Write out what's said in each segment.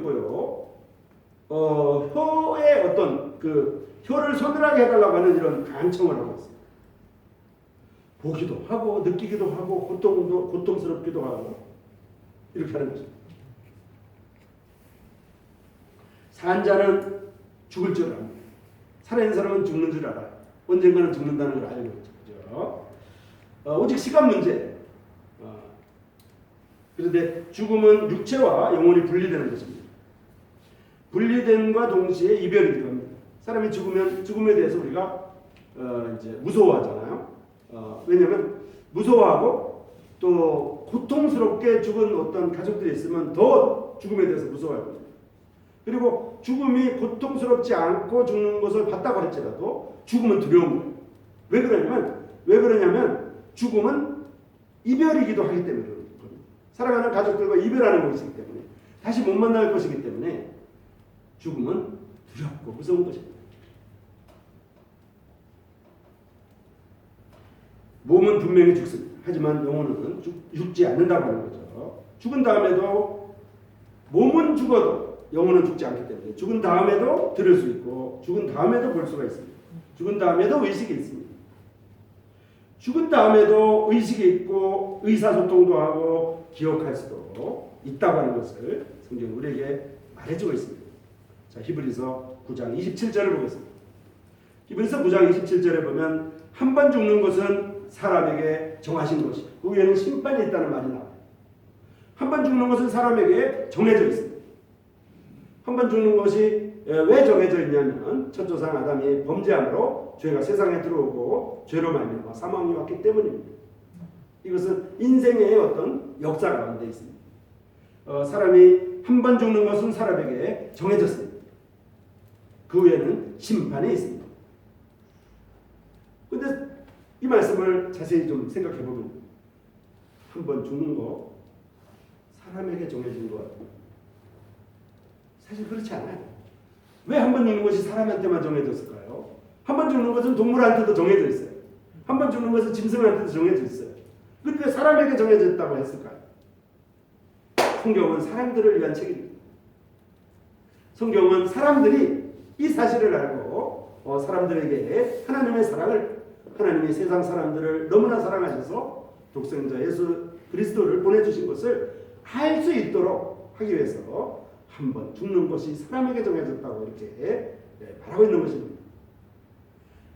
고요. 혀의 어떤 그 혀를 서늘하게 해달라고 하는 이런 간청을 하고 있어요. 보기도 하고 느끼기도 하고 고통스럽기도 하고 이렇게 하는 거죠. 산 자는 죽을 줄 압니다. 살아있는 사람은 죽는 줄 알아요. 언젠가는 죽는다는 걸 알고 있죠. 그죠? 오직 시간 문제. 그런데 죽음은 육체와 영혼이 분리되는 것입니다. 분리됨과 동시에 이별이기도 합니다. 사람이 죽으면 죽음에 대해서 우리가 이제 무서워하잖아요. 왜냐하면 무서워하고 또 고통스럽게 죽은 어떤 가족들이 있으면 더 죽음에 대해서 무서워합니다. 그리고 죽음이 고통스럽지 않고 죽는 것을 봤다고 할지라도 죽음은 두려운 거예요. 왜 그러냐면 죽음은 이별이기도 하기 때문에 그런 겁니다. 사랑하는 가족들과 이별하는 것이기 때문에 다시 못 만날 것이기 때문에 죽음은 두렵고 무서운 것입니다. 몸은 분명히 죽습니다. 하지만 영혼은 죽지 않는다고 하는 거죠. 죽은 다음에도 몸은 죽어도 영혼은 죽지 않기 때문에 죽은 다음에도 들을 수 있고 죽은 다음에도 볼 수가 있습니다. 죽은 다음에도 의식이 있습니다. 죽은 다음에도 의식이 있고 의사소통도 하고 기억할 수도 있다고 하는 것을 성경은 우리에게 말해주고 있습니다. 자, 히브리서 9장 27절을 보겠습니다. 히브리서 9장 27절에 보면 한 번 죽는 것은 사람에게 정하신 것이 그 위에는 심판이 있다는 말이 나와요. 한 번 죽는 것은 사람에게 정해져 있습니다. 한 번 죽는 것이 왜 정해져 있냐면 첫 조상 아담이 범죄함으로 죄가 세상에 들어오고 죄로 말미암아 사망이 왔기 때문입니다. 이것은 인생의 어떤 역사 가운데 있습니다. 사람이 한 번 죽는 것은 사람에게 정해졌습니다. 그 후에는 심판이 있습니다. 그런데 이 말씀을 자세히 좀 생각해 보면 한 번 죽는 거 사람에게 정해진 것 사실 그렇지 않아요. 왜 한 번 죽는 것이 사람한테만 정해졌을까요? 한 번 죽는 것은 동물한테도 정해져 있어요. 한 번 죽는 것은 짐승한테도 정해져 있어요. 근데 왜 사람에게 정해졌다고 했을까요? 성경은 사람들을 위한 책입니다. 성경은 사람들이 이 사실을 알고 사람들에게 하나님의 사랑을 하나님이 세상 사람들을 너무나 사랑하셔서 독생자 예수 그리스도를 보내주신 것을 알 수 있도록 하기 위해서 한 번 죽는 것이 사람에게 정해졌다고 이렇게 말하고 있는 것입니다.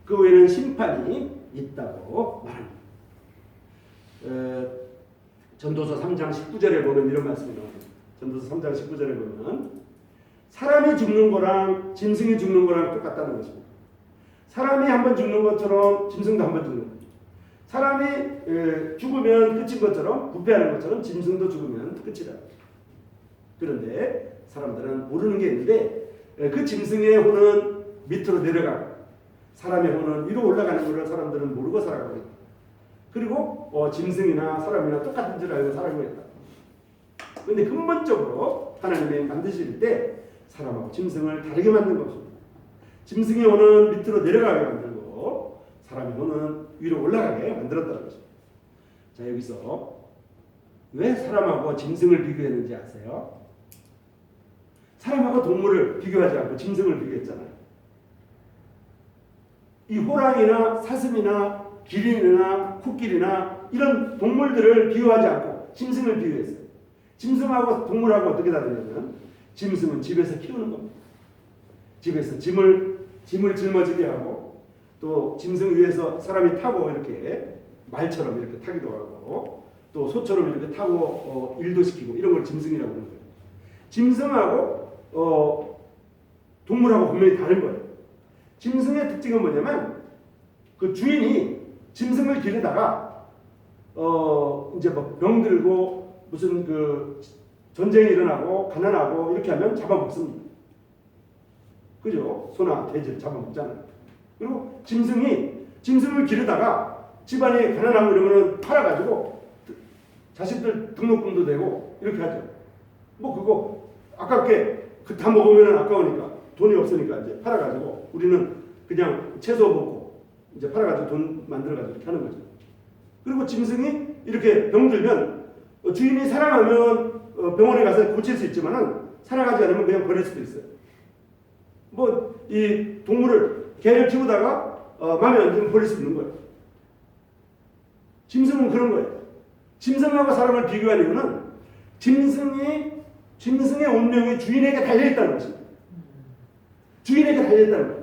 그 외에는 심판이 있다고 말합니다. 전도서 3장 19절에 보면 이런 말씀이 나옵니다. 전도서 3장 19절에 보면 사람이 죽는 거랑 짐승이 죽는 거랑 똑같다는 것입니다. 사람이 한 번 죽는 것처럼 짐승도 한 번 죽는 거죠. 사람이 죽으면 끝인 것처럼 부패하는 것처럼 짐승도 죽으면 끝이다. 그런데 사람들은 모르는 게 있는데 그 짐승의 혼은 밑으로 내려가고 사람의 혼은 위로 올라가는 것을 사람들은 모르고 살아가고 있다. 그리고 짐승이나 사람이나 똑같은 줄 알고 살아가고 있다. 그런데 근본적으로 하나님이 만드실 때 사람하고 짐승을 다르게 만든 것입니다. 짐승의 혼은 밑으로 내려가게 만들고 사람의 혼은 위로 올라가게 만들었다는 것입니다. 자, 여기서 왜 사람하고 짐승을 비교했는지 아세요? 사람하고 동물을 비교하지 않고 짐승을 비교했잖아요. 이 호랑이나 사슴이나 기린이나 코끼리나 이런 동물들을 비교하지 않고 짐승을 비교했어요. 짐승하고 동물하고 어떻게 다르냐면 짐승은 집에서 키우는 겁니다. 집에서 짐을 짊어지게 하고 또 짐승 위에서 사람이 타고 이렇게 말처럼 이렇게 타기도 하고 또 소처럼 이렇게 타고 일도 시키고 이런 걸 짐승이라고 하는 거예요. 짐승하고 동물하고 분명히 다른 거예요. 짐승의 특징은 뭐냐면 그 주인이 짐승을 기르다가 이제 뭐 병들고 무슨 그 전쟁이 일어나고 가난하고 이렇게 하면 잡아먹습니다. 그죠? 소나 돼지를 잡아먹잖아요. 그리고 짐승을 기르다가 집안이 가난하고 이러면 팔아가지고 자식들 등록금도 되고 이렇게 하죠. 뭐 그거 아깝게 다 먹으면 아까우니까 돈이 없으니까 이제 팔아가지고 우리는 그냥 채소 먹고 이제 팔아가지고 돈 만들어가지고 이렇게 하는 거죠. 그리고 짐승이 이렇게 병들면 주인이 사랑하면 병원에 가서 고칠 수 있지만은 살아가지 않으면 그냥 버릴 수도 있어요. 뭐 이 동물을 개를 키우다가 마음에 안 들면 버릴 수 있는 거예요. 짐승은 그런 거예요. 짐승하고 사람을 비교한 이유는 짐승의 운명이 주인에게 달려있다는 것입니다. 주인에게 달려있다는 거예요.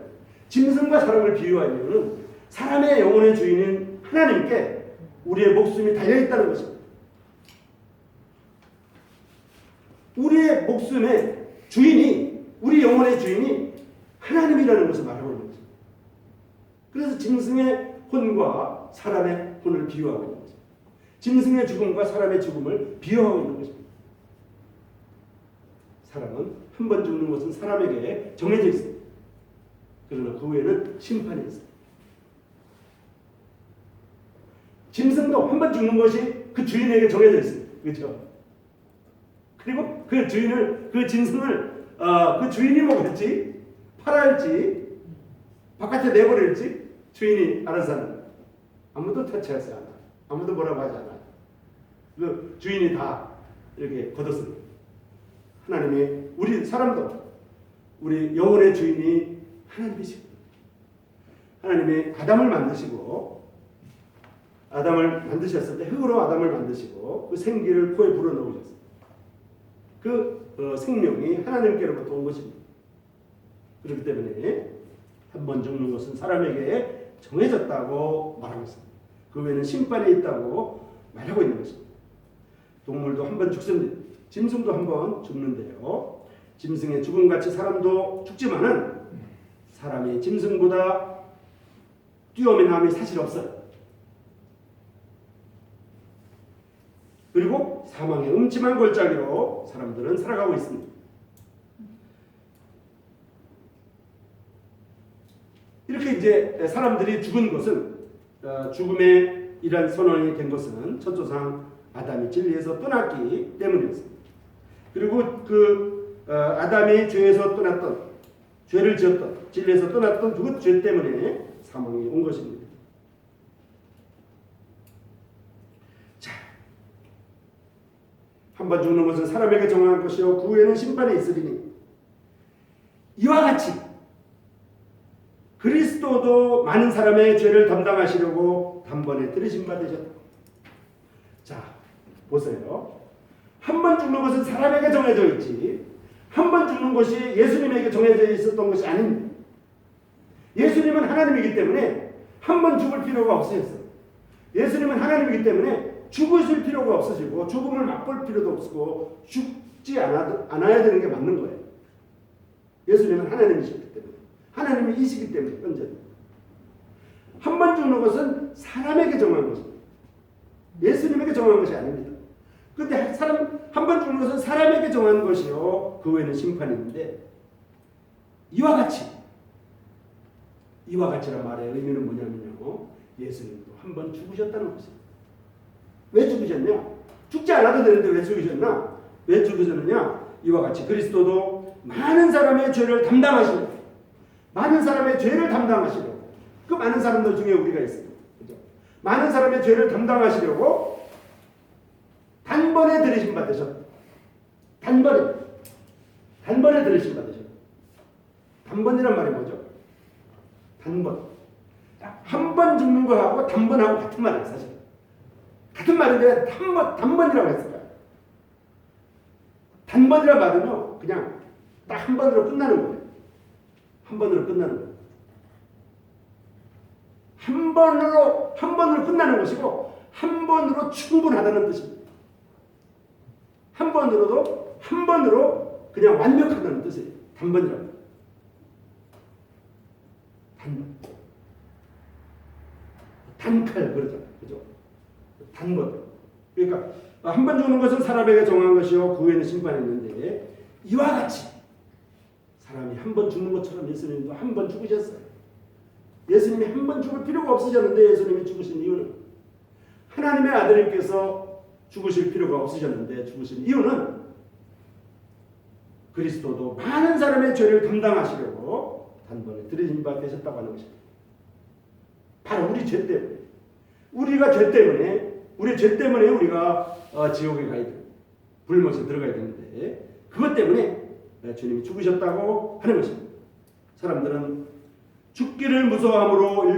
짐승과 사람을 비교한 이유는 사람의 영혼의 주인인 하나님께 우리의 목숨이 달려있다는 것입니다. 우리의 목숨의 주인이, 우리 영혼의 주인이 하나님이라는 것을 말하고 있는 것입니다. 그래서 짐승의 혼과 사람의 혼을 비유하고 있는 것입니다. 짐승의 죽음과 사람의 죽음을 비유하고 있는 것입니다. 사람은 한 번 죽는 것은 사람에게 정해져 있습니다. 그러나 그 후에는 심판이 있습니다. 짐승도 한 번 죽는 것이 그 주인에게 정해져 있습니다. 그렇죠? 그리고 그 짐승을 그 주인이 먹을지 팔아할지 바깥에 내버릴지 주인이 알아서 하는 거예요. 아무도 터치하지 않아. 아무도 뭐라고 하지 않아. 그 주인이 다 이렇게 걷었습니다. 하나님이 우리 사람도 우리 영혼의 주인이 하나님이시고 하나님이 아담을 만드셨을 때 흙으로 아담을 만드시고 그 생기를 코에 불어넣으셨어요. 그 생명이 하나님께로부터 온 것입니다. 그렇기 때문에 한 번 죽는 것은 사람에게 정해졌다고 말하고 있습니다. 그 외에는 심판이 있다고 말하고 있는 것입니다. 동물도 한 번 죽습니다. 짐승도 한 번 죽는데요. 짐승의 죽음같이 사람도 죽지만은 사람이 짐승보다 뛰어오는 남이 사실 없어요. 그리고 사망의 음침한 골짜기로 사람들은 살아가고 있습니다. 이렇게 이제 사람들이 죽은 것은 죽음의 이란 선언이 된 것은 첫조상 아담이 진리에서 떠났기 때문이었습니다. 그리고 그 아담이 죄에서 떠났던, 죄를 지었던, 진리에서 떠났던 그 죄 때문에 사망이 온 것입니다. 자, 한 번 죽는 것은 사람에게 정한 것이요 그 후에는 심판이 있으리니 이와 같이 그리스도도 많은 사람의 죄를 담당하시려고 단번에 들으심 받으셨다. 자, 보세요. 한 번 죽는 것은 사람에게 정해져 있지 한 번 죽는 것이 예수님에게 정해져 있었던 것이 아닙니다. 예수님은 하나님이기 때문에 한 번 죽을 필요가 없으셨어요. 예수님은 하나님이기 때문에 죽으실 필요가 없으시고 죽음을 맛볼 필요도 없고 죽지 않아야 되는 게 맞는 거예요. 예수님은 하나님이시기 때문에 하나님이시기 때문에 현재 한 번 죽는 것은 사람에게 정한 것입니다. 예수님에게 정한 것이 아닙니다. 그런데 한 번 죽는 것은 사람에게 정한 것이요 그 외에는 심판이 있는데 이와 같이란 말의 의미는 뭐냐면요 예수님도 한 번 죽으셨다는 것입니다. 왜 죽으셨냐? 죽지 않아도 되는데 왜 죽으셨나? 왜 죽으셨느냐? 이와 같이 그리스도도 많은 사람의 죄를 담당하시고 많은 사람의 죄를 담당하시려고 그 많은 사람들 중에 우리가 있습니다. 그죠? 많은 사람의 죄를 담당하시려고 단번에 들으심 받으셨다. 단번에 들으심 받으셨다. 단번이란 말이 뭐죠? 단번. 한 번 죽는 거하고 단번하고 같은 말이에요, 사실. 같은 말인데 단번이라고 했을까요? 단번이란 말은요, 그냥 딱 한 번으로 끝나는 거예요. 한 번으로 끝나는 거예요. 한 번으로 끝나는 것이고, 한 번으로 충분하다는 뜻입니다. 한 번으로 그냥 완벽하다는 뜻이에요. 단번이라고. 단칼 그러죠. 그죠? 단번. 그러니까 한 번 죽는 것은 사람에게 정한 것이요 그 후에는 심판이 있는데 이와 같이 사람이 한 번 죽는 것처럼 예수님도 한 번 죽으셨어요. 예수님이 한 번 죽을 필요가 없으셨는데 예수님이 죽으신 이유는 하나님의 아들님께서 죽으실 필요가 없으셨는데 죽으신 이유는 그리스도도 많은 사람의 죄를 담당하시려고 단번에 들으신 바 되셨다고 하는 것입니다. 바로 우리 죄 때문에 우리 죄 때문에 우리가 지옥에 가야 돼요. 불못에 들어가야 되는데 그것 때문에 주님이 죽으셨다고 하는 것입니다. 사람들은 죽기를 무서워함으로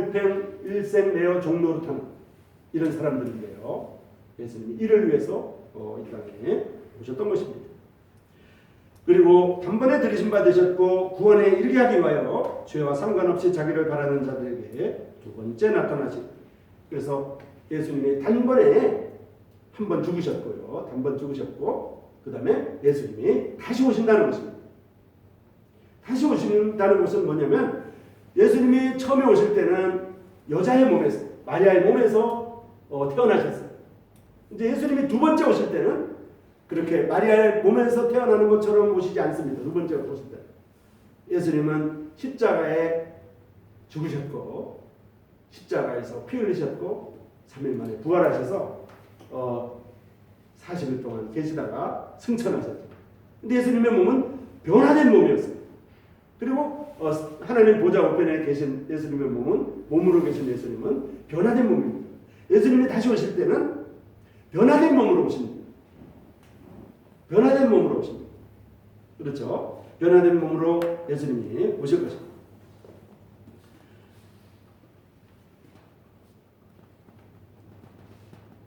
일생 내어 종로로 타는 이런 사람들인데요. 예수님이 이를 위해서 이 땅에 오셨던 것입니다. 그리고 단번에 들이심 받으셨고 구원에 이르게 하기 위하여 죄와 상관없이 자기를 바라는 자들에게 두 번째 나타나시. 그래서 예수님이 단번에 한 번 죽으셨고요. 단번 죽으셨고 그 다음에 예수님이 다시 오신다는 것입니다. 다시 오신다는 것은 뭐냐면 예수님이 처음에 오실 때는 여자의 몸에서 마리아의 몸에서 태어나셨어요. 이제 예수님이 두 번째 오실 때는 그렇게 마리아의 몸에서 태어나는 것처럼 오시지 않습니다. 두 번째 오실 때 예수님은 십자가에 죽으셨고 십자가에서 피 흘리셨고 3일 만에 부활하셔서 40일 동안 계시다가 승천하셨죠. 근데 예수님의 몸은 변화된 몸이었어요. 그리고 하나님 보좌 우편에 계신 예수님의 몸으로 계신 예수님은 변화된 몸입니다. 예수님이 다시 오실 때는 변화된 몸으로 오십니다. 변화된 몸으로 오십니다. 그렇죠? 변화된 몸으로 예수님이 오실 것입니다.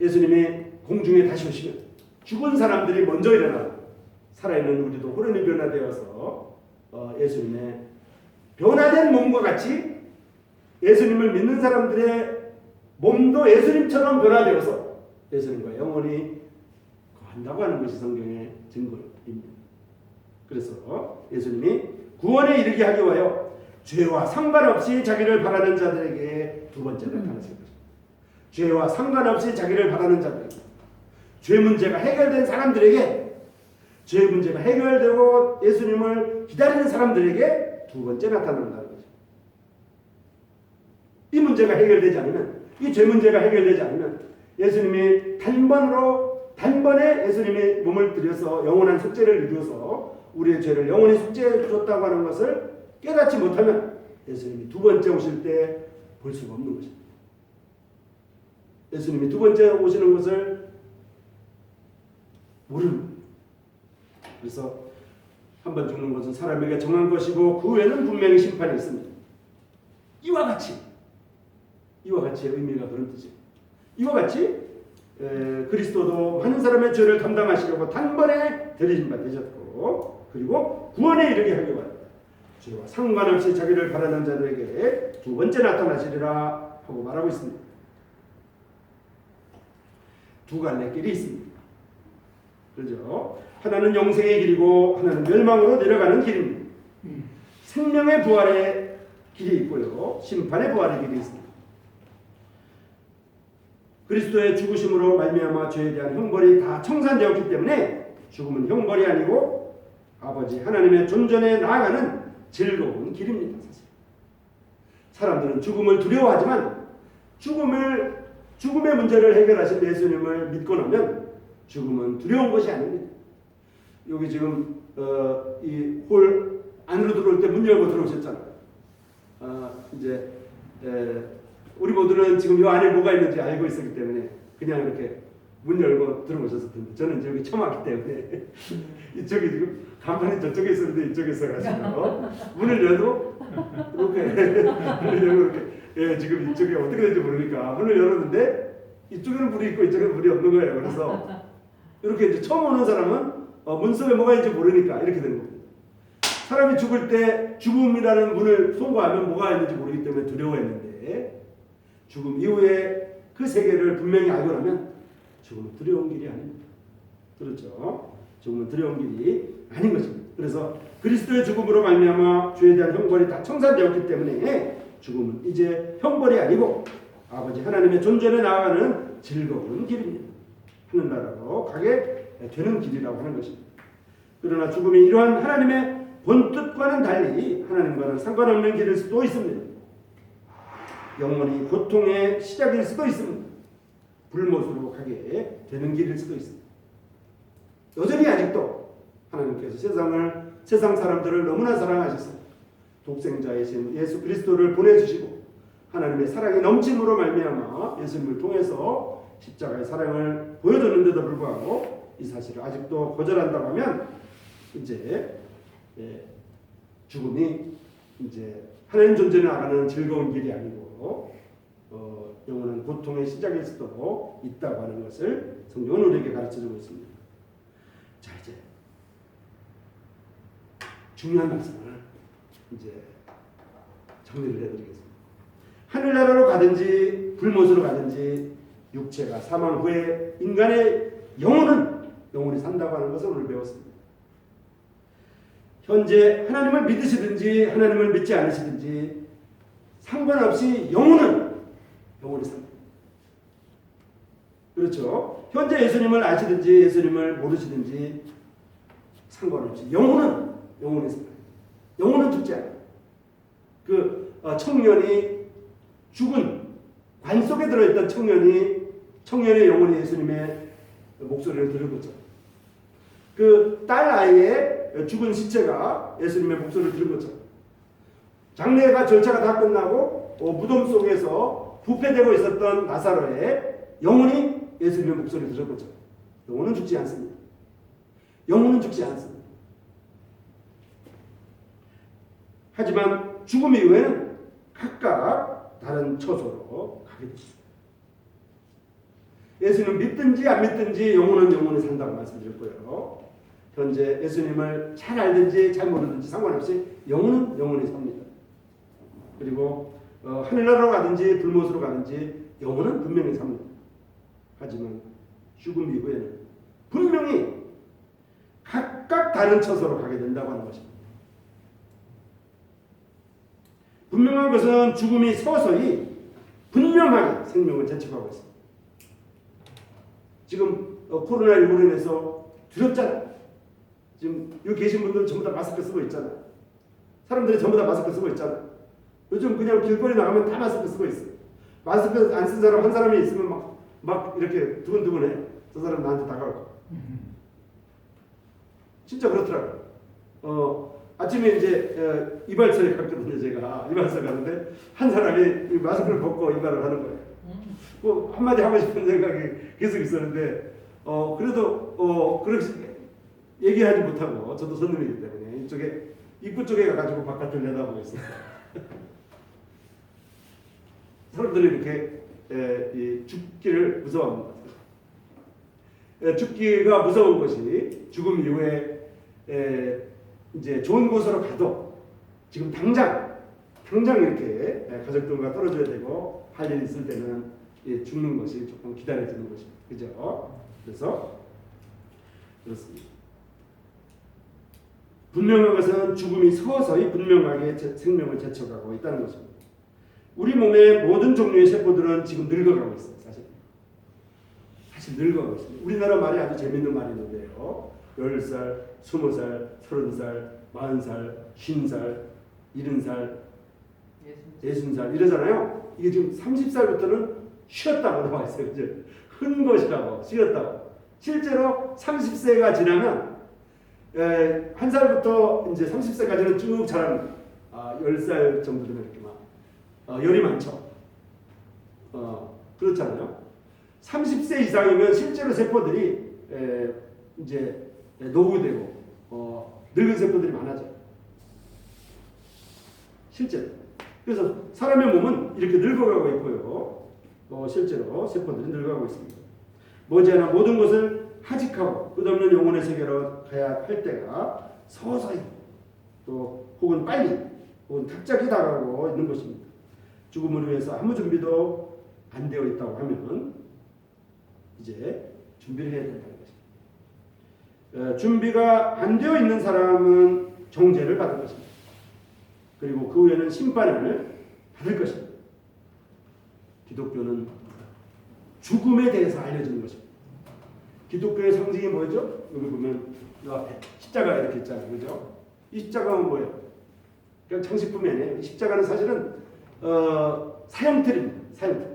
예수님이 공중에 다시 오시면 죽은 사람들이 먼저 일어나 살아있는 우리도 호련히 변화되어서 예수님의 변화된 몸과 같이 예수님을 믿는 사람들의 몸도 예수님처럼 변화되어서 예수님과 영원히 거한다고 하는 것이 성경의 증거입니다. 그래서 예수님이 구원에 이르게 하기 위하여 죄와 상관없이 자기를 바라는 자들에게 두 번째 나타나실 것입니다. 죄와 상관없이 자기를 바라는 자들에게, 죄 문제가 해결된 사람들에게, 죄 문제가 해결되고 예수님을 기다리는 사람들에게 두 번째 나타난다는 거죠. 이 문제가 해결되지 않으면, 이 죄 문제가 해결되지 않으면 예수님이 단번에 예수님이 몸을 들여서 영원한 속죄를 이루어서 우리의 죄를 영원히 속죄해 주셨다고 하는 것을 깨닫지 못하면 예수님이 두 번째 오실 때 볼 수가 없는 것입니다. 예수님이 두 번째 오시는 것을 모르는 거예요. 그래서 한 번 죽는 것은 사람에게 정한 것이고 그 후에는 분명히 심판이 있습니다. 이와 같이 의미가 그런 뜻이에요. 이와 같이 그리스도도 많은 사람의 죄를 담당하시려고 단번에 들이심 받으셨고 그리고 구원에 이르게 하기 위하여 죄와 상관없이 자기를 바라는 자들에게 두 번째 나타나시리라 하고 말하고 있습니다. 두 갈래 길이 있습니다. 그렇죠? 하나는 영생의 길이고 하나는 멸망으로 내려가는 길입니다. 생명의 부활의 길이 있고요. 심판의 부활의 길이 있습니다. 그리스도의 죽으심으로 말미암아 죄에 대한 형벌이 다 청산되었기 때문에 죽음은 형벌이 아니고 아버지 하나님의 존전에 나아가는 즐거운 길입니다. 사실. 사람들은 죽음을 두려워하지만 죽음의 문제를 해결하신 예수님을 믿고 나면 죽음은 두려운 것이 아닙니다. 여기 지금 이 홀 안으로 들어올 때 문 열고 들어오셨잖아요. 이제 우리 모두는 지금 이 안에 뭐가 있는지 알고 있었기 때문에 그냥 이렇게 문 열고 들어오셨을 텐데 저는 이제 여기 처음 왔기 때문에 이쪽이 지금 간판이 저쪽에 있었는데 이쪽에 있어가지고 문을 열도 이렇게 문을 열고 이렇게 지금 이쪽이 어떻게 되는지 모르니까 문을 열었는데 이쪽에는 물이 있고 이쪽에는 물이 없는 거예요. 그래서 이렇게 이제 처음 오는 사람은 문 속에 뭐가 있는지 모르니까 이렇게 되는 겁니다. 사람이 죽을 때 죽음이라는 문을 통과하면 뭐가 있는지 모르기 때문에 두려워했는데 죽음 이후에 그 세계를 분명히 알고 나면 죽음은 두려운 길이 아닙니다. 그렇죠? 죽음은 두려운 길이 아닌 것입니다. 그래서 그리스도의 죽음으로 말미암아 죄에 대한 형벌이 다 청산되었기 때문에 죽음은 이제 형벌이 아니고 아버지 하나님의 존전에 나아가는 즐거운 길입니다. 하늘나라로 가게 되는 길이라고 하는 것입니다. 그러나 죽음이 이러한 하나님의 본뜻과는 달리 하나님과는 상관없는 길일 수도 있습니다. 영원히 고통의 시작일 수도 있습니다. 불못으로 가게 되는 길일 수도 있습니다. 여전히 아직도 하나님께서 세상 사람들을 너무나 사랑하셔서 독생자이신 예수 그리스도를 보내주시고 하나님의 사랑이 넘침으로 말미암아 예수님을 통해서 십자가의 사랑을 보여줬는데도 불구하고 이 사실을 아직도 거절한다고 하면 이제 죽음이 이제 하나님 존재에 나가는 즐거운 길이 아니고 영원한 고통의 시작일 수도 있다고 하는 것을 성경은 우리에게 가르쳐주고 있습니다. 자, 이제 중요한 말씀을 이제 정리를 해드리겠습니다. 하늘나라로 가든지 불못으로 가든지 육체가 사망 후에 인간의 영혼이 산다고 하는 것을 오늘 배웠습니다. 현재 하나님을 믿으시든지 하나님을 믿지 않으시든지 상관없이 영혼이 삽니다. 그렇죠? 현재 예수님을 아시든지 예수님을 모르시든지 상관없이 영혼이 삽니다. 영혼은 죽지 않아요. 그 청년이 죽은 관 속에 들어있던 청년의 영혼이 예수님의 목소리를 들은 거죠. 그 딸 아이의 죽은 시체가 예수님의 목소리를 들은 거죠. 장례가 절차가 다 끝나고 무덤 속에서 부패되고 있었던 나사로의 영혼이 예수님의 목소리를 들은 거죠. 영혼은 죽지 않습니다. 영혼은 죽지 않습니다. 하지만 죽음 이후에는 각각 다른 처소로 가게 됩니다. 예수님 믿든지 안 믿든지 영혼이 산다고 말씀드렸고요. 현재 예수님을 잘 알든지 잘 모르든지 상관없이 영혼이 삽니다. 그리고 하늘나라로 가든지 불못으로 가든지 영혼은 분명히 삽니다. 하지만 죽음 이후에는 분명히 각각 다른 처소로 가게 된다고 하는 것입니다. 분명한 것은 죽음이 서서히 분명하게 생명을 재촉하고 있습니다. 지금 코로나19로 인해서 두렵잖아요. 지금 여기 계신 분들은 전부 다 마스크 쓰고 있잖아요. 사람들이 전부 다 마스크 쓰고 있잖아요. 요즘 그냥 길거리 나가면 다 마스크 쓰고 있어요. 마스크 안 쓴 사람 한 사람이 있으면 막 이렇게 두근두근해. 저 사람 나한테 다가올까. 진짜 그렇더라고요. 아침에 이제 이발소에 갔거든요. 제가 이발소 가는데 한 사람이 마스크를 벗고 이발을 하는 거예요. 뭐 한마디 하고 싶은 생각이 계속 있었는데 그래도 그렇게 얘기하지 못하고 저도 손님이기 때문에 이쪽에 입구 쪽에 가가지고 바깥을 내다보고 있어요. 사람들이 이렇게 죽기를 무서워합니다. 죽기가 무서운 것이 죽음 이후에 이제 좋은 곳으로 가도 지금 당장 이렇게 가족들과 떨어져야 되고 할 일이 있을 때는 죽는 것이 조금 기다려지는 것입니다. 그죠? 그래서 그렇습니다. 분명한 것은 죽음이 서서히 분명하게 생명을 재촉하고 있다는 것입니다. 우리 몸의 모든 종류의 세포들은 지금 늙어가고 있어요. 사실 늙어가고 있습니다. 우리나라 말이 아주 재밌는 말이 있는데요. 10살, 20살, 30살, 40살, 50살, 70살, 60살 이러잖아요. 이게 지금 30살부터는 쉬었다고 나와 있어요. 이제 흔 것이라고 쉬었다고. 실제로 30세가 지나면 한 살부터 이제 30세까지는 쭉 자라는 10살 정도 되면 이렇게 막 열이 많죠. 그렇잖아요. 30세 이상이면 실제로 세포들이 이제 노후되고 늙은 세포들이 많아져요. 실제로. 그래서 사람의 몸은 이렇게 늙어가고 있고요. 실제로 세포들이 늙어가고 있습니다. 머지않아 모든 것을 하직하고 끝없는 영혼의 세계로 가야 할 때가 서서히 또 혹은 빨리 혹은 갑자기 다가오고 있는 것입니다. 죽음을 위해서 아무 준비도 안 되어 있다고 하면 이제 준비를 해야 된다는 것입니다. 준비가 안 되어 있는 사람은 정죄를 받을 것입니다. 그리고 그 후에는 심판을 받을 것입니다. 기독교는 죽음에 대해서 알려주는 것입니다. 기독교의 상징이 뭐죠? 여기 보면 이 앞에 십자가 이렇게 있잖아요. 그죠? 이 십자가는 뭐예요? 그냥 장식품이 아니에요. 십자가는 사실은 사형틀입니다. 사형틀.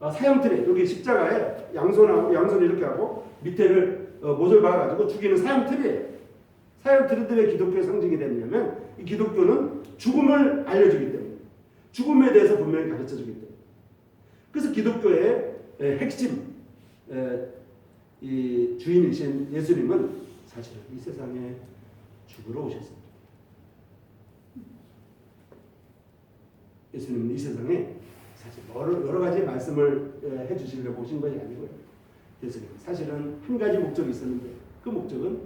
사형틀이 여기 십자가에 양손 이렇게 하고 밑에를 못을 박아가지고 죽이는 사형틀이에요. 사형틀인데 왜 기독교의 상징이 되냐면 이 기독교는 죽음을 알려주기 때문에 죽음에 대해서 분명히 가르쳐주기 때문에 그래서 기독교의 핵심 이 주인이신 예수님은 사실 이 세상에 죽으러 오셨습니다. 예수님은 이 세상에 사실 여러 가지 말씀을 해주시려고 오신 것이 아니고요. 예수님은 사실은 한 가지 목적이 있었는데 그 목적은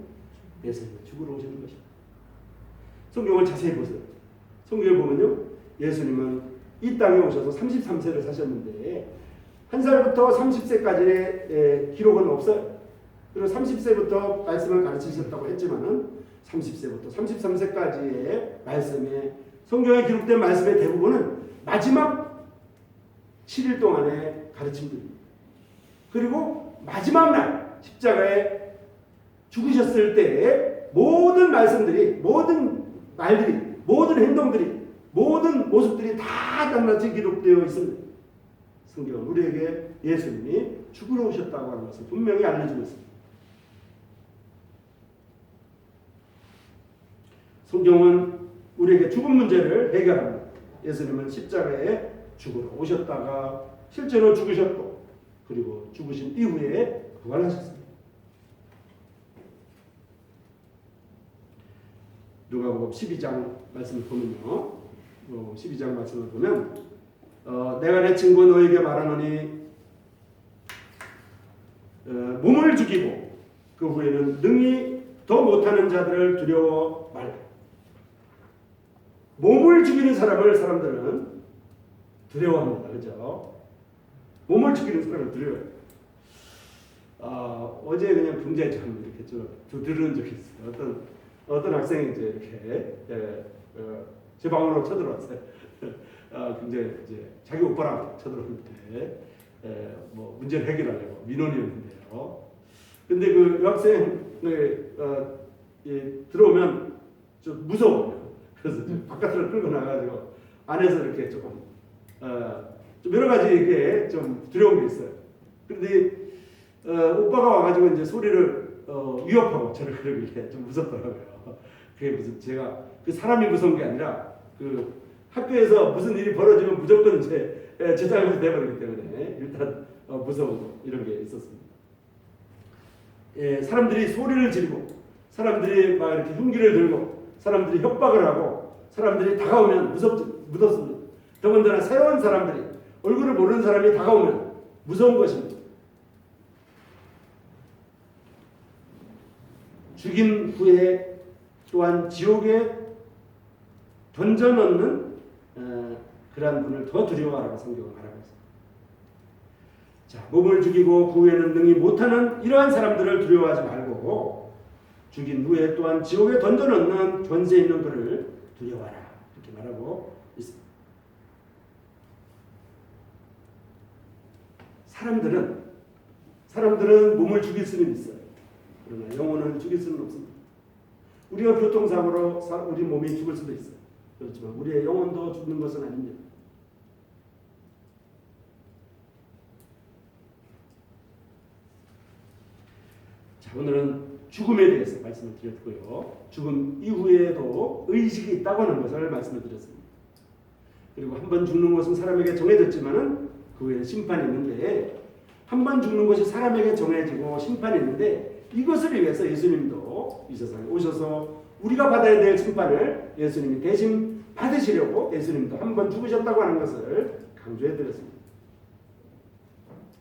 예수님은 죽으러 오시는 것입니다. 성경을 자세히 보세요. 성경을 보면요. 예수님은 이 땅에 오셔서 33세를 사셨는데 한 살부터 30세까지의 기록은 없어요. 그리고 30세부터 말씀을 가르치셨다고 했지만은 30세부터 33세까지의 말씀에 성경에 기록된 말씀의 대부분은 마지막 7일 동안의 가르침들입니다. 그리고 마지막 날 십자가에 죽으셨을 때의 모든 말씀들이, 모든 말들이, 모든 행동들이, 모든 모습들이 다 낱낱이 기록되어 있습니다. 성경은 우리에게 예수님이 죽으러 오셨다고 하는 것을 분명히 알려주고 있습니다. 성경은 우리에게 죽음 문제를 해결합니다. 예수님은 십자가에 죽으러 오셨다가 실제로 죽으셨고 그리고 죽으신 이후에 부활하셨습니다. 누가복음 12장 말씀을 보면요. 12장 말씀을 보면 내가 내 친구 너에게 말하노니 몸을 죽이고 그 후에는 능히 더 못하는 자들을 두려워 말라. 몸을 죽이는 사람들은 두려워합니다. 그죠? 몸을 죽이는 사람을 두려워해요. 어제 그냥 굉장히 좀 이렇게 좀 들은 적이 있어요. 어떤 학생이 이제 이렇게 제 방으로 쳐들어왔어요. 굉장히 이제 자기 오빠랑 쳐들어왔는데 뭐 문제를 해결하려고 민원이었는데요. 근데 그 여학생을 들어오면 좀 무서워요. 그래서 바깥으로 끌고 나가지고 안에서 이렇게 조금 좀 여러 가지 이렇게 좀 두려운 게 있어요. 그런데 오빠가 와가지고 이제 소리를 위협하고 저를 그러길래 좀 무섭더라고요. 그게 무슨 제가 그 사람이 무서운 게 아니라 그 학교에서 무슨 일이 벌어지면 무조건 제 잘못이 돼버리기 때문에 일단 무서운 이런 게 있었습니다. 사람들이 소리를 지르고 사람들이 막 이렇게 흉기를 들고 사람들이 협박을 하고 사람들이 다가오면 무섭습니다. 더군다나 새로운 사람들이 얼굴을 모르는 사람이 다가오면 무서운 것입니다. 죽인 후에 또한 지옥에 던져넣는 그러한 분을 더 두려워하라고 성경은 말하고 있습니다. 자, 몸을 죽이고 그 후에는 능히 못하는 이러한 사람들을 두려워하지 말고 죽인 후에 또한 지옥에 던져넣는 권세 있는 그를 두려워하라 이렇게 말하고 있습니다. 사람들은 몸을 죽일 수는 있어요. 그러나 영혼을 죽일 수는 없습니다. 우리가 교통사고로 우리 몸이 죽을 수도 있어요. 그렇지만 우리의 영혼도 죽는 것은 아닙니다. 자, 오늘은 죽음에 대해서 말씀을 드렸고요. 죽음 이후에도 의식이 있다고 하는 것을 말씀을 드렸습니다. 그리고 한 번 죽는 것은 사람에게 정해졌지만은 그 후에 심판이 있는데 한 번 죽는 것이 사람에게 정해지고 심판이 있는데 이것을 위해서 예수님도 이 세상에 오셔서 우리가 받아야 될 심판을 예수님이 대신 받으시려고 예수님도 한 번 죽으셨다고 하는 것을 강조해 드렸습니다.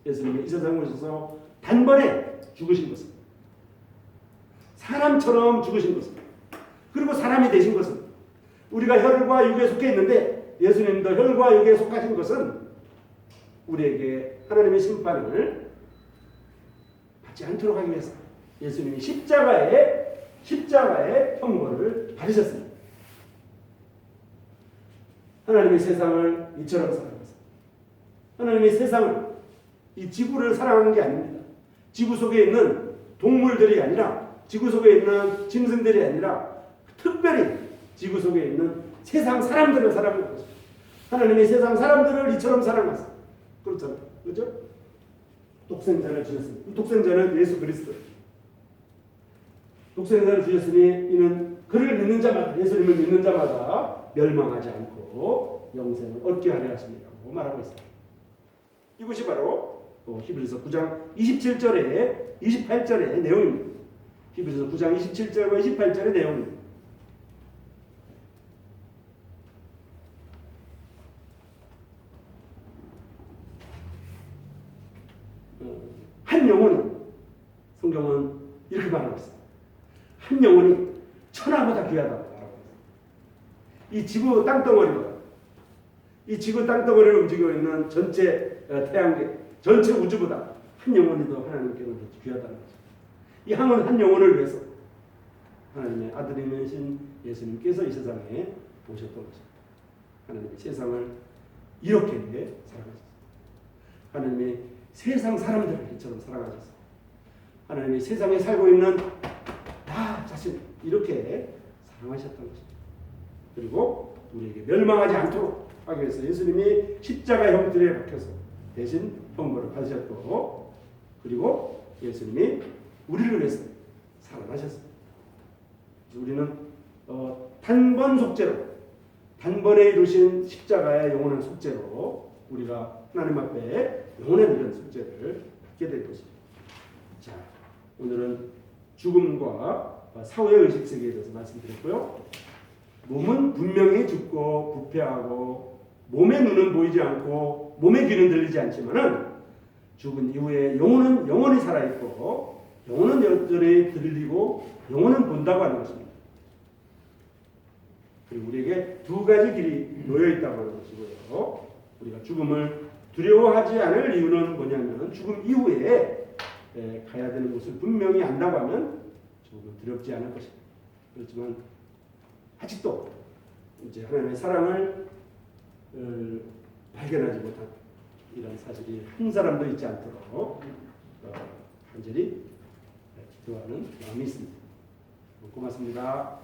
예수님이 이 세상에 오셔서 단번에 죽으신 것은 사람처럼 죽으신 것은 그리고 사람이 되신 것은 우리가 혈과 육에 속해 있는데 예수님도 혈과 육에 속하신 것은 우리에게 하나님의 심판을 받지 않도록 하기 위해서 예수님이 십자가의 형벌을 받으셨습니다. 하나님의 세상을 이처럼 사랑하셨습니다. 하나님의 세상을 이 지구를 사랑하는 게 아닙니다. 지구 속에 있는 동물들이 아니라 지구 속에 있는 짐승들이 아니라 특별히 지구 속에 있는 세상 사람들을 사랑하는 것입니다. 하나님의 세상 사람들을 이처럼 사랑하셨습니다. 그렇잖아요. 그렇죠? 독생자를 주셨습니다. 독생자는 예수 그리스도. 독생자를 주셨으니 이는 그를 믿는 자마다 예수님을 믿는 자마다 멸망하지 않고 영생을 얻게 하려 하십니다라고 말하고 있습니다. 이것이 바로 히브리서 9장 27절에 28절의 내용입니다. 히브리서 9장 27절과 28절의 내용입니다. 성경은 이렇게 말하고 있어요. 한 영혼이 천하보다 귀하다고 말하고 있어요. 이 지구 땅덩어리보다, 이 지구 땅덩어리를 움직이고 있는 전체 태양계, 전체 우주보다 한 영혼이 더 하나님께는 더 귀하다는 거죠. 이 한 영혼을 위해서 하나님의 아들이신 예수님께서 이 세상에 오셨던 것입니다. 하나님이 세상을 이렇게 사랑하셨습니다. 하나님이 세상 사람들을 이처럼 사랑하셨습니다. 하나님이 세상에 살고 있는 나 자신 이렇게 사랑하셨던 것입니다. 그리고 우리에게 멸망하지 않도록 하기 위해서 예수님이 십자가 형틀에 박혀서 대신 형벌을 받으셨고, 그리고 예수님이 우리를 위해서 살아나셨습니다. 우리는 단번 속죄로, 단번에 이루신 십자가의 영원한 속죄로 우리가 하나님 앞에 영원한 이런 속죄를 받게 될 것입니다. 자, 오늘은 죽음과 사후의 의식세계에 대해서 말씀드렸고요. 몸은 분명히 죽고 부패하고 몸의 눈은 보이지 않고 몸의 귀는 들리지 않지만은 죽은 이후에 영혼은 영원히 살아있고 영혼은 여전히 들리고 영혼은 본다고 하는 것입니다. 그리고 우리에게 두 가지 길이 놓여 있다고 하는 것이고요. 우리가 죽음을 두려워하지 않을 이유는 뭐냐면 죽음 이후에 가야 되는 곳을 분명히 안다고 하면 조금 두렵지 않을 것입니다. 그렇지만 아직도 이제 하나님의 사랑을 발견하지 못한 이런 사실이 한 사람도 있지 않도록 간절히 기도하는 마음이 있습니다. 고맙습니다.